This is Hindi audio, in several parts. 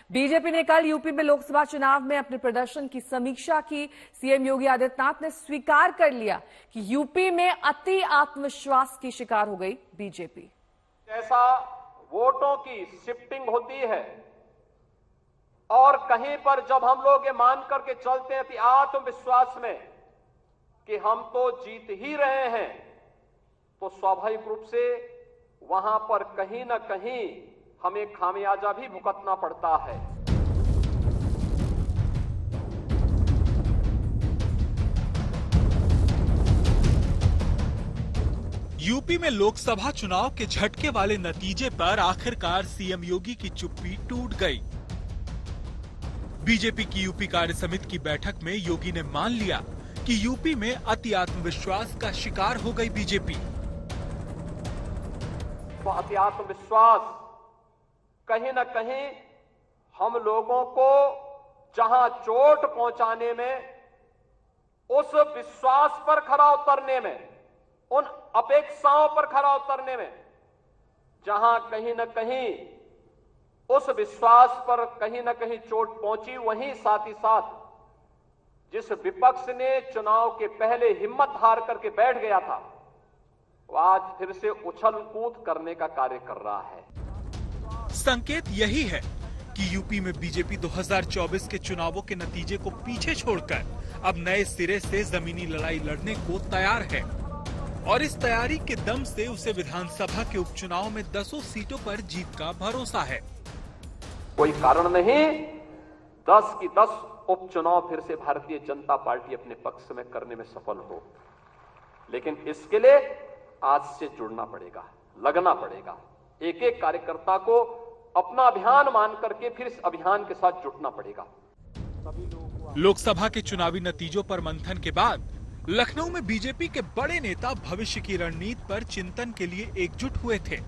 बीजेपी ने कल यूपी में लोकसभा चुनाव में अपने प्रदर्शन की समीक्षा की। सीएम योगी आदित्यनाथ ने स्वीकार कर लिया कि यूपी में अति आत्मविश्वास की शिकार हो गई बीजेपी। जैसा वोटों की शिफ्टिंग होती है और कहीं पर जब हम लोग ये मान करके चलते हैं कि आत्मविश्वास में कि हम तो जीत ही रहे हैं, तो स्वाभाविक रूप से वहां पर कहीं ना कहीं हमें खामियाजा भी भुगतना पड़ता है। यूपी में लोकसभा चुनाव के झटके वाले नतीजे पर आखिरकार सीएम योगी की चुप्पी टूट गई। बीजेपी की यूपी कार्य समिति की बैठक में योगी ने मान लिया कि यूपी में अति आत्मविश्वास का शिकार हो गई बीजेपी। तो अति आत्मविश्वास कहीं न कहीं हम लोगों को जहां चोट पहुंचाने में, उस विश्वास पर खरा उतरने में, उन अपेक्षाओं पर खरा उतरने में, जहां कहीं न कहीं उस विश्वास पर कहीं न कहीं चोट पहुंची, वहीं साथ ही साथ जिस विपक्ष ने चुनाव के पहले हिम्मत हार करके बैठ गया था, वो आज फिर से उछल कूद करने का कार्य कर रहा है। संकेत यही है कि यूपी में बीजेपी 2024 के चुनावों के नतीजे को पीछे छोड़कर अब नए सिरे से जमीनी लड़ाई लड़ने को तैयार है और इस तैयारी के दम से उसे विधानसभा के उपचुनाव में 10 सीटों पर जीत का भरोसा है। कोई कारण नहीं 10 की 10 उपचुनाव फिर से भारतीय जनता पार्टी अपने पक्ष में करने में सफल हो, लेकिन इसके लिए आज से जुड़ना पड़ेगा, लगना पड़ेगा। एक एक कार्यकर्ता को अपना अभियान मान करके फिर इस अभियान के साथ जुटना पड़ेगा। लोकसभा के चुनावी नतीजों पर मंथन के बाद लखनऊ में बीजेपी के बड़े नेता भविष्य की रणनीति पर चिंतन के लिए एकजुट हुए थे।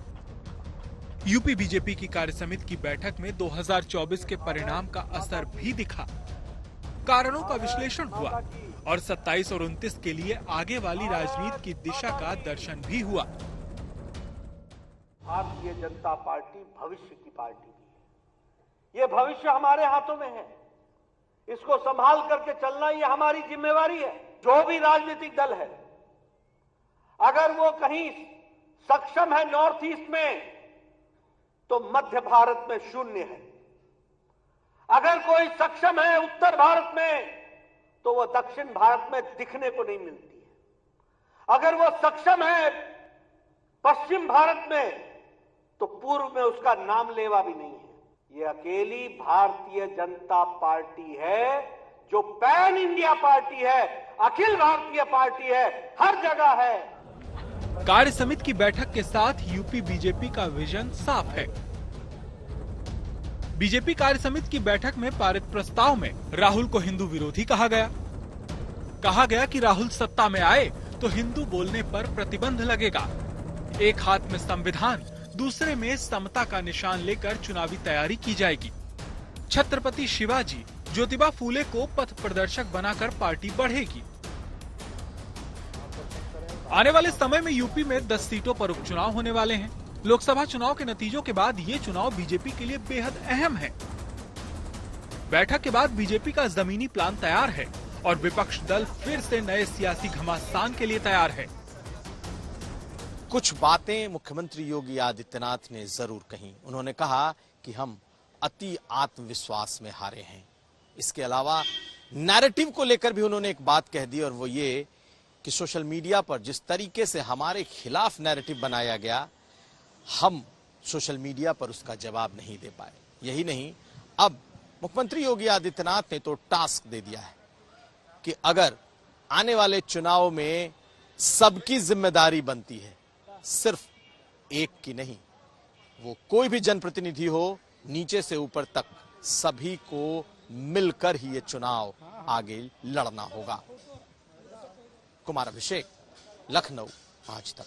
यूपी बीजेपी की कार्य समिति की बैठक में 2024 के परिणाम का असर भी दिखा। कारणों का विश्लेषण हुआ और 27 और 29 के लिए आगे वाली राजनीति की दिशा का दर्शन भी हुआ। भारतीय जनता पार्टी भविष्य की पार्टी भी है। ये भविष्य हमारे हाथों में है, इसको संभाल करके चलना ये हमारी जिम्मेवारी है। जो भी राजनीतिक दल है, अगर वो कहीं सक्षम है नॉर्थ ईस्ट में, तो मध्य भारत में शून्य है। अगर कोई सक्षम है उत्तर भारत में, तो वो दक्षिण भारत में दिखने को नहीं मिलती है। अगर वो सक्षम है पश्चिम भारत में, तो पूर्व में उसका नाम लेवा भी नहीं है। ये अकेली भारतीय जनता पार्टी है जो पैन इंडिया पार्टी है, अखिल भारतीय पार्टी है, हर जगह है। कार्य समिति की बैठक के साथ यूपी बीजेपी का विजन साफ है। बीजेपी कार्य समिति की बैठक में पारित प्रस्ताव में राहुल को हिंदू विरोधी कहा गया। कहा गया कि राहुल सत्ता में आए तो हिंदू बोलने पर प्रतिबंध लगेगा। एक हाथ में संविधान, दूसरे में समता का निशान लेकर चुनावी तैयारी की जाएगी। छत्रपति शिवाजी, ज्योतिबा फूले को पथ प्रदर्शक बनाकर पार्टी बढ़ेगी। आने वाले समय में यूपी में 10 सीटों पर उपचुनाव होने वाले हैं। लोकसभा चुनाव के नतीजों के बाद ये चुनाव बीजेपी के लिए बेहद अहम है। बैठक के बाद बीजेपी का जमीनी प्लान तैयार है और विपक्ष दल फिर से नए सियासी घमासान के लिए तैयार है। कुछ बातें मुख्यमंत्री योगी आदित्यनाथ ने जरूर कही। उन्होंने कहा कि हम अति आत्मविश्वास में हारे हैं। इसके अलावा नैरेटिव को लेकर भी उन्होंने एक बात कह दी, और वो ये कि सोशल मीडिया पर जिस तरीके से हमारे खिलाफ नैरेटिव बनाया गया, हम सोशल मीडिया पर उसका जवाब नहीं दे पाए। यही नहीं, अब मुख्यमंत्री योगी आदित्यनाथ ने तो टास्क दे दिया है कि अगर आने वाले चुनाव में सबकी जिम्मेदारी बनती है, सिर्फ एक की नहीं, वो कोई भी जनप्रतिनिधि हो, नीचे से ऊपर तक सभी को मिलकर ही ये चुनाव आगे लड़ना होगा। कुमार अभिषेक, लखनऊ, आज तक।